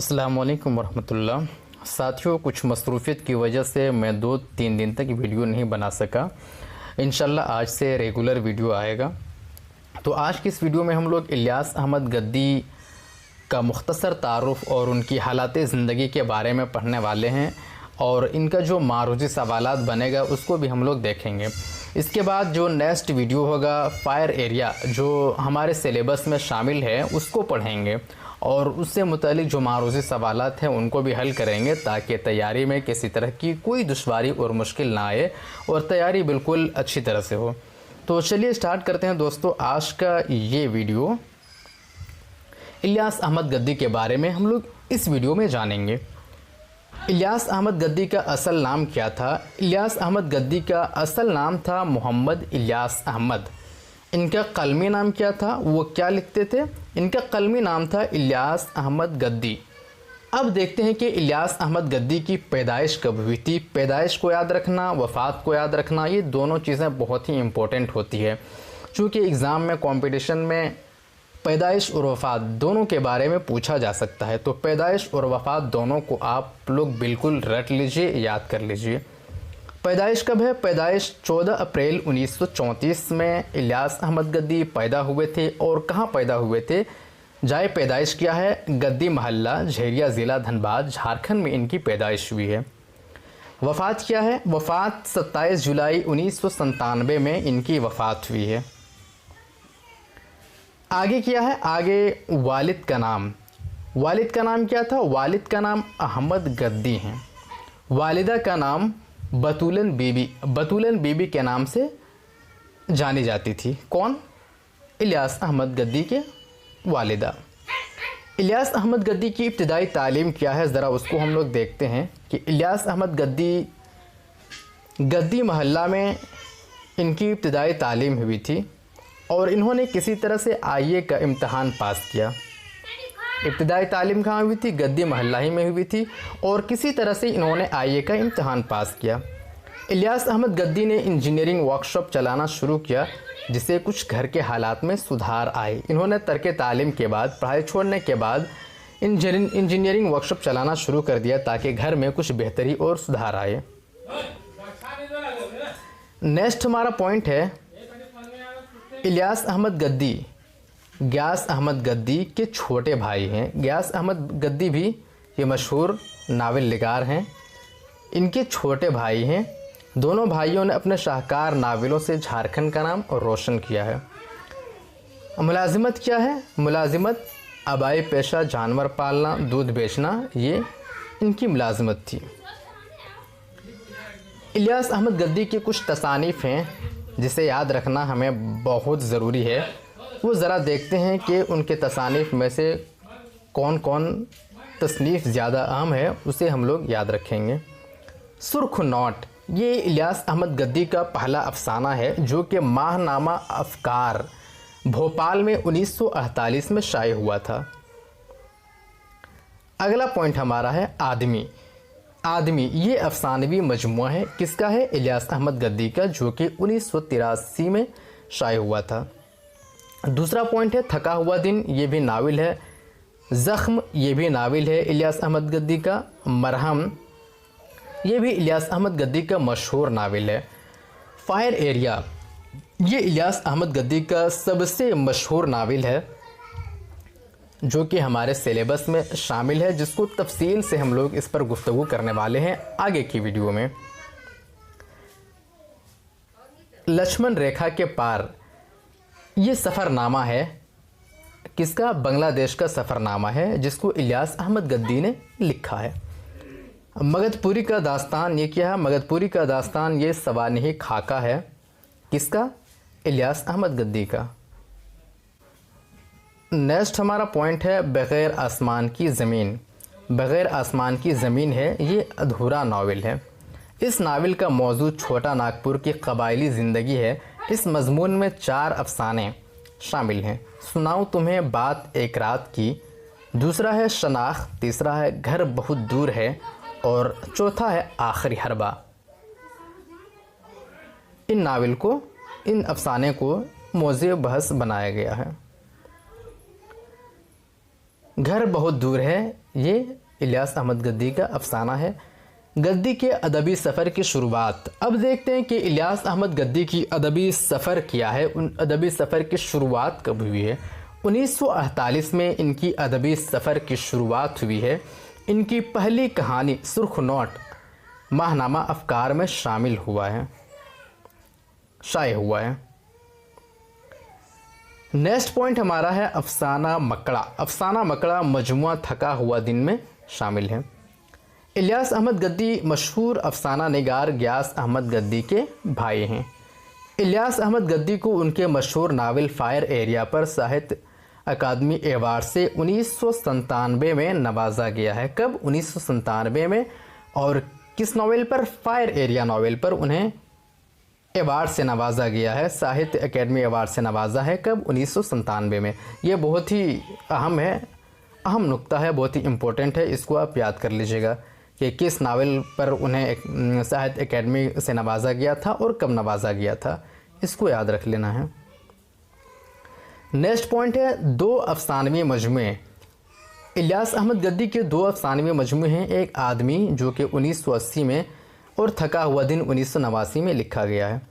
अस्सलाम वालेकुम वरहमतुल्लाह। साथियों, कुछ मसरूफ़ियत की वजह से मैं 2-3 दिन तक वीडियो नहीं बना सका। इंशाल्लाह आज से रेगुलर वीडियो आएगा। तो आज की इस वीडियो में हम लोग इलियास अहमद गद्दी का मुख्तसर तारुफ़ और उनकी हालात ज़िंदगी के बारे में पढ़ने वाले हैं और इनका जो मारूजी सवालात बनेगा उसको भी हम लोग देखेंगे। इसके बाद जो नेक्स्ट वीडियो होगा फायर एरिया जो हमारे सिलेबस में शामिल है उसको पढ़ेंगे और उससे मुतालिक जो मारूजी सवालात हैं उनको भी हल करेंगे ताकि तैयारी में किसी तरह की कोई दुश्वारी और मुश्किल ना आए और तैयारी बिल्कुल अच्छी तरह से हो। तो चलिए स्टार्ट करते हैं दोस्तों आज का ये वीडियो। इलियास अहमद गद्दी के बारे में हम लोग इस वीडियो में जानेंगे। इलियास अहमद गद्दी का असल नाम क्या था? इलियास अहमद गद्दी का असल नाम था मोहम्मद इलियास अहमद। इनका कलमी नाम क्या था? वो क्या लिखते थे? इनका कलमी नाम था इलियास अहमद गद्दी। अब देखते हैं कि इलियास अहमद गद्दी की पैदाइश कब हुई थी। पैदाइश को याद रखना, वफ़ात को याद रखना, ये दोनों चीज़ें बहुत ही इम्पोर्टेंट होती है। चूँकि एग्ज़ाम में कंपटीशन में पैदाइश और वफ़ात दोनों के बारे में पूछा जा सकता है, तो पैदाइश और वफ़ात दोनों को आप लोग बिल्कुल रट लीजिए, याद कर लीजिए। पैदाइश कब है? पैदाइश 14 अप्रैल 1934 में इलियास अहमद गद्दी पैदा हुए थे। और कहाँ पैदा हुए थे? जाए पैदाइश क्या है? गद्दी महल्ला, झेरिया ज़िला धनबाद, झारखंड में इनकी पैदाइश हुई है। वफ़ात क्या है? वफ़ात 27 जुलाई 1997 में इनकी वफ़ात हुई है। आगे क्या है? आगे वालिद का नाम। वालिद का नाम क्या था? वालिद का नाम अहमद गद्दी हैं। वालिदा का नाम बतूलन बीबी के नाम से जानी जाती थी। कौन? इलियास अहमद गद्दी के वालिदा। इलियास अहमद गद्दी की इब्तिदाई तालीम क्या है, ज़रा उसको हम लोग देखते हैं कि इलियास अहमद गद्दी गद्दी महल्ला में इनकी इब्तिदाई तालीम हुई थी और इन्होंने किसी तरह से आईए का इम्तहान पास किया। इब्तिदाई तालीम कहाँ हुई थी? गद्दी महल्ला ही में हुई थी और किसी तरह से इन्होंने आईए का इम्तहान पास किया। इलियास अहमद गद्दी ने इंजीनियरिंग वर्कशॉप चलाना शुरू किया जिससे कुछ घर के हालात में सुधार आए। इन्होंने तर्क तालीम के बाद, पढ़ाई छोड़ने के बाद इंजीनियरिंग वर्कशॉप चलाना शुरू कर दिया ताकि घर में कुछ बेहतरी और सुधार आए। नेक्स्ट हमारा पॉइंट है इलियास अहमद गद्दी गयास अहमद गद्दी के छोटे भाई हैं। गयास अहमद गद्दी भी ये मशहूर नावल निगार हैं। इनके छोटे भाई हैं। दोनों भाइयों ने अपने शाहकार नावलों से झारखंड का नाम रोशन किया है। मुलाजिमत क्या है? मुलाजिमत आबाई पेशा, जानवर पालना, दूध बेचना, ये इनकी मुलाजिमत थी। इलियास अहमद गद्दी के कुछ तसानीफ़ हैं जिसे याद रखना हमें बहुत ज़रूरी है। वो ज़रा देखते हैं कि उनके तसानीफ़ में से कौन कौन तसनीफ़ ज़्यादा अहम है, उसे हम लोग याद रखेंगे। सुर्ख नोट, ये इलियास अहमद गद्दी का पहला अफसाना है जो कि माहनामा अफ़कार भोपाल में 1948 में शाये हुआ था। अगला पॉइंट हमारा है आदमी। आदमी ये अफसानवी मजमुआ है। किसका है? इलियास अहमद गद्दी का, जो कि 1983 में शाये हुआ था। दूसरा पॉइंट है थका हुआ दिन, ये भी नावल है। ज़ख्म, ये भी नावल है इलियास अहमद गद्दी का। मरहम, ये भी इलियास अहमद गद्दी का मशहूर नावल है। फायर एरिया, ये इलियास अहमद गद्दी का सबसे मशहूर नावल है जो कि हमारे सिलेबस में शामिल है, जिसको तफसील से हम लोग इस पर गुफ्तगू करने वाले हैं आगे की वीडियो में। लक्ष्मण रेखा के पार, ये सफ़रनामा है। किसका? बांग्लादेश का सफ़रनामा है जिसको इलियास अहमद गद्दी ने लिखा है। मगधपुरी का दास्तान, ये क्या है? मगधपुरी का दास्तान ये सवानिही खाका है। किसका? इलियास अहमद गद्दी का। नेक्स्ट हमारा पॉइंट है बग़ैर आसमान की ज़मीन। बग़ैर आसमान की ज़मीन है, ये अधूरा नावल है। इस नावल का मौजू छोटा नागपुर की कबायली ज़िंदगी है। इस मज़मून में 4 अफसाने शामिल हैं। सुनाऊँ तुम्हें बात एक रात की, दूसरा है शनाख्त, तीसरा है घर बहुत दूर है और चौथा है आखिरी हरबा। इन नावल को, इन अफसाने को मौज़ू बहस बनाया गया है। घर बहुत दूर है, ये इलियास अहमद गद्दी का अफसाना है। गद्दी के अदबी सफ़र की शुरुआत। अब देखते हैं कि इलियास अहमद गद्दी की अदबी सफ़र क्या है, उन अदबी सफ़र की शुरुआत कब हुई है। 1948 में इनकी अदबी सफ़र की शुरुआत हुई है। इनकी पहली कहानी सुर्ख नोट माहनामा अफकार में शामिल हुआ है, शाये हुआ है। नेक्स्ट पॉइंट हमारा है अफसाना मकड़ा। अफसाना मकड़ा मजमुआ थका हुआ दिन में शामिल है। इलियास अहमद गद्दी मशहूर अफसाना निगार गियास अहमद गद्दी के भाई हैं। इलियास अहमद गद्दी को उनके मशहूर नावल फायर एरिया पर साहित्य अकादमी अवार्ड से 1997 में नवाजा गया है। कब? 1997 में। और किस नावल पर? फायर एरिया नावल पर उन्हें अवार्ड से नवाजा गया है, साहित्य अकेडमी अवार्ड से नवाजा है। कब? 1997 में। ये बहुत ही अहम है, अहम नुक्ता है, बहुत ही इम्पोर्टेंट है, इसको आप याद कर लीजिएगा कि किस नावल पर उन्हें साहित्य अकेडमी से नवाजा गया था और कब नवाजा गया था, इसको याद रख लेना है। नेक्स्ट पॉइंट है दो अफसानवी मजमुए। इलियास अहमद गद्दी के दो अफसानवी मजमुए हैं। एक आदमी जो कि 1980 में और थका हुआ दिन 1989 में लिखा गया है।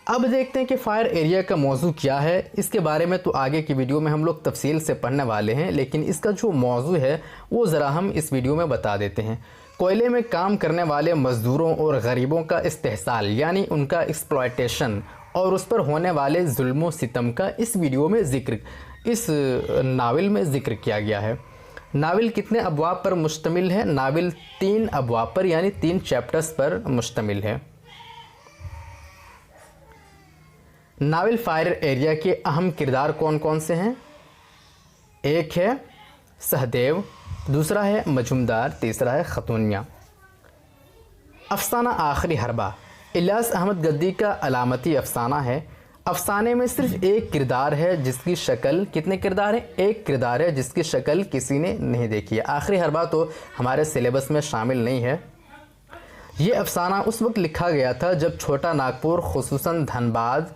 अब देखते हैं कि फायर एरिया का मौजू क्या है। इसके बारे में तो आगे की वीडियो में हम लोग तफसील से पढ़ने वाले हैं, लेकिन इसका जो मौजू है वो ज़रा हम इस वीडियो में बता देते हैं। कोयले में काम करने वाले मज़दूरों और गरीबों का इस्तेहसाल यानी उनका एक्सप्लॉयटेशन और उस पर होने वाले जुल्म सितम का इस वीडियो में ज़िक्र, इस नावल में ज़िक्र किया गया है। नावल कितने अबवाब पर मुश्तमिल है? नावल 3 अबवाब पर यानी 3 चैप्टर्स पर मुश्तमिल है। नावल फायर एरिया के अहम किरदार कौन कौन से हैं? एक है सहदेव, दूसरा है मजूमदार, तीसरा है खतूनिया। अफसाना आखिरी हरबा। इलियास अहमद गद्दी का अलामती अफसाना है। अफसाने में सिर्फ एक किरदार है जिसकी शक्ल, कितने किरदार हैं? एक किरदार है जिसकी शक्ल किसी ने नहीं देखी है। आखिरी हरबा तो हमारे सिलेबस में शामिल नहीं है। ये अफसाना उस वक्त लिखा गया था जब छोटा नागपुर खुसूसन धनबाद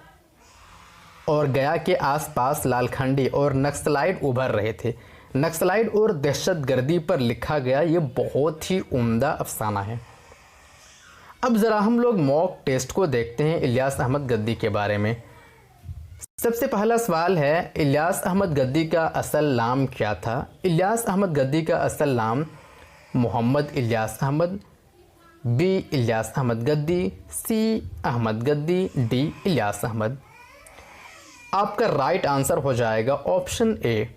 और गया के आसपास लालखंडी और नक्सलाइट उभर रहे थे। नक्सलाइट और दहशतगर्दी पर लिखा गया ये बहुत ही उम्दा अफसाना है। अब ज़रा हम लोग मॉक टेस्ट को देखते हैं इलियास अहमद गद्दी के बारे में। सबसे पहला सवाल है इलियास अहमद गद्दी का असल नाम क्या था? इलियास अहमद गद्दी का असल नाम मोहम्मद इलियास अहमद, बी इलियास अहमद गद्दी, सी अहमद गद्दी, डी इलियास अहमद। आपका राइट आंसर हो जाएगा ऑप्शन ए,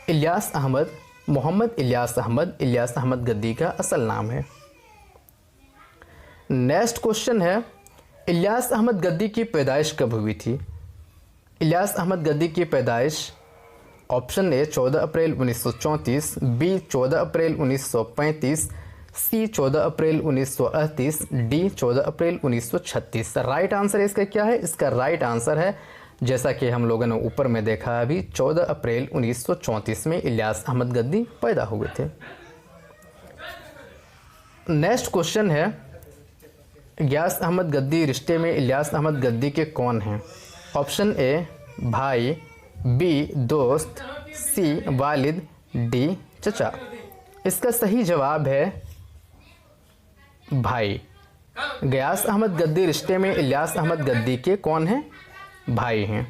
इलियास अहमद। मोहम्मद इलियास अहमद गद्दी का असल नाम है। नेक्स्ट क्वेश्चन है इलियास अहमद गद्दी की पैदाइश कब हुई थी? इलियास अहमद गद्दी की पैदाइश option A 14 April 1934, B 14 April 1935, C 14 April 1938, D 14 April 1936। Right answer इसका क्या है? इसका राइट आंसर है, जैसा कि हम लोगों ने ऊपर में देखा अभी, 14 अप्रैल 1934 में इलियास अहमद गद्दी पैदा हुए थे। नेक्स्ट क्वेश्चन है गियास अहमद गद्दी रिश्ते में इलियास अहमद गद्दी के कौन हैं? ऑप्शन ए भाई, बी दोस्त, सी वालिद, डी चचा। इसका सही जवाब है भाई। गियास अहमद गद्दी रिश्ते में इलियास अहमद गद्दी के कौन हैं? भाई हैं।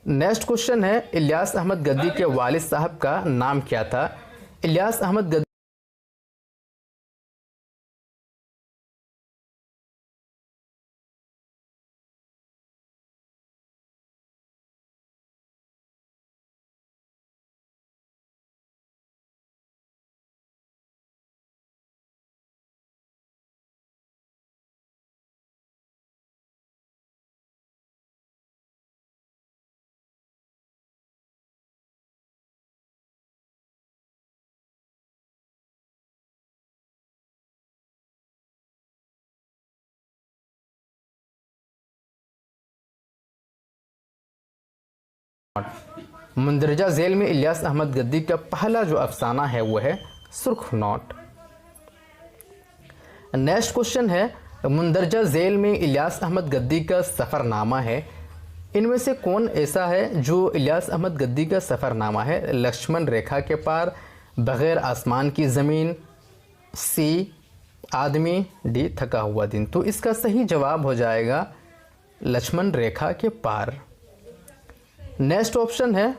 नेक्स्ट क्वेश्चन है इलियास अहमद गद्दी के वालिद साहब का नाम क्या था? इलियास अहमद गद्दी मुंदरजा झेल में इलियास अहमद गद्दी का पहला जो अफसाना है वो है सुर्ख नोट। नेक्स्ट क्वेश्चन है मुंदरजा झेल में इलियास अहमद गद्दी का सफ़रनामा है। इनमें से कौन ऐसा है जो इलियास अहमद गद्दी का सफ़रनामा है? लक्ष्मण रेखा के पार, बग़ैर आसमान की ज़मीन, सी आदमी, डी थका हुआ दिन। तो इसका सही जवाब हो जाएगा लक्ष्मण रेखा के पार। नेक्स्ट ऑप्शन है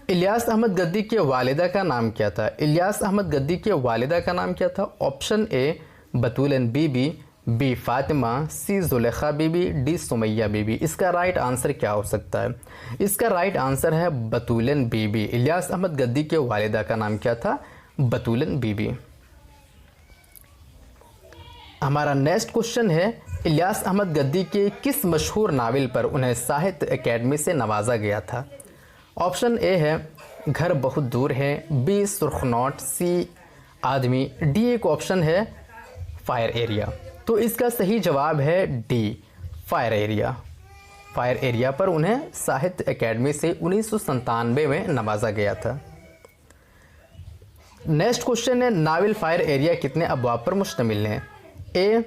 इलियास अहमद गद्दी के वालिदा का नाम क्या था? इलियास अहमद गद्दी के वालिदा का नाम क्या था? Option A Batulan Bibi, B Fatima, C Zulekha Bibi, D Sumaiya Bibi. इसका राइट आंसर क्या हो सकता है? इसका राइट आंसर है बतूलन बीबी। इलियास अहमद गद्दी के वालिदा का नाम क्या था? बतूलन बीबी। हमारा नेक्स्ट क्वेश्चन है इलियास अहमद गद्दी के किस मशहूर नावल पर उन्हें साहित्य अकेडमी से नवाजा गया था? ऑप्शन ए है घर बहुत दूर है, बी सुर्खनोट, सी आदमी, डी एक ऑप्शन है फायर एरिया। तो इसका सही जवाब है D fire area. Fire area पर उन्हें साहित्य अकेडमी से 1997 में नवाजा गया था। नेक्स्ट क्वेश्चन है नावल फायर एरिया कितने अबवाब पर मुश्तमिल है? ए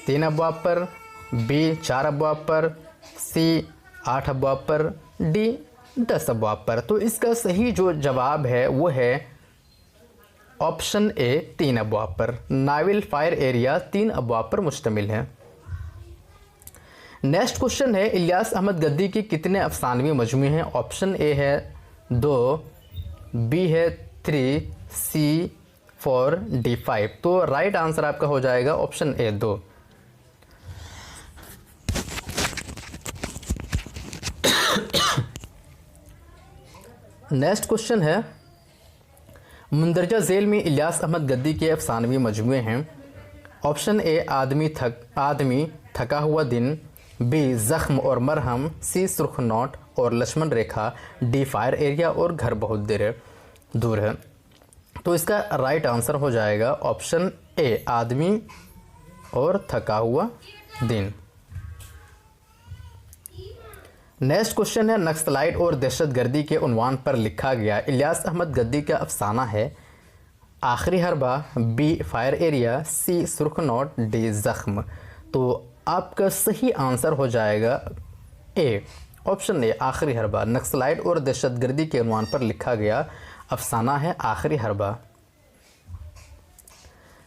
3 अबवाब पर, बी 4 अबवाब पर, सी 8 अबवाब पर, डी 10 अबवाब पर। तो इसका सही जो जवाब है वो है ऑप्शन ए 3 अबवाब पर। नावल फायर एरिया 3 अबवाब पर मुश्तमिल है। नेक्स्ट क्वेश्चन है इलियास अहमद गद्दी के कितने अफसानवी मजमूए हैं? ऑप्शन ए है 2, बी है 3, सी 4, डी 5। तो राइट आंसर आपका हो जाएगा ऑप्शन ए 2। नेक्स्ट क्वेश्चन है मुंदरजा झेल में इलियास अहमद गद्दी के अफसानवी मजमूए हैं। ऑप्शन ए आदमी थका हुआ दिन, बी ज़ख्म और मरहम, सी सुर्खनोट और लक्ष्मण रेखा, डी फायर एरिया और घर बहुत दूर है। तो इसका राइट आंसर हो जाएगा ऑप्शन ए आदमी और थका हुआ दिन। नेक्स्ट क्वेश्चन है नक्सलाइट और दहशतगर्दी के उन्वान पर लिखा गया इलियास अहमद गद्दी का अफसाना है? आखिरी हरबा, बी फायर एरिया, सी सुर्खनोट, डी ज़ख्म। तो आपका सही आंसर हो जाएगा ए ऑप्शन ए आखिरी हरबा। नक्सलाइट और दहशतगर्दी के उन्वान पर लिखा गया अफसाना है आखिरी हरबा।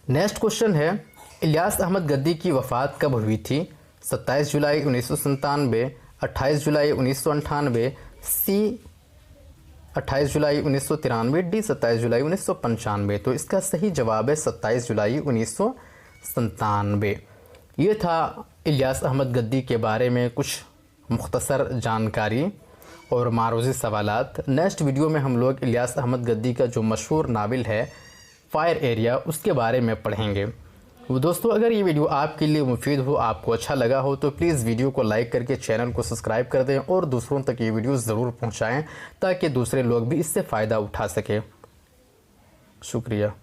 नेक्स्ट क्वेश्चन है इलियास अहमद गद्दी की वफ़ात कब हुई थी? 27 जुलाई 1997, 28 जुलाई 1998, सी 28 जुलाई 1993, डी 27 जुलाई 1995। तो इसका सही जवाब है 27 जुलाई 1997। ये था इलियास अहमद गद्दी के बारे में कुछ मुख्तसर जानकारी और मारूज़ी सवालात। नेक्स्ट वीडियो में हम लोग इलियास अहमद गद्दी का जो मशहूर नावल है फायर एरिया उसके बारे में पढ़ेंगे। दोस्तों अगर ये वीडियो आपके लिए मुफीद हो, आपको अच्छा लगा हो तो प्लीज़ वीडियो को लाइक करके चैनल को सब्सक्राइब कर दें और दूसरों तक ये वीडियो ज़रूर पहुंचाएं ताकि दूसरे लोग भी इससे फ़ायदा उठा सकें। शुक्रिया।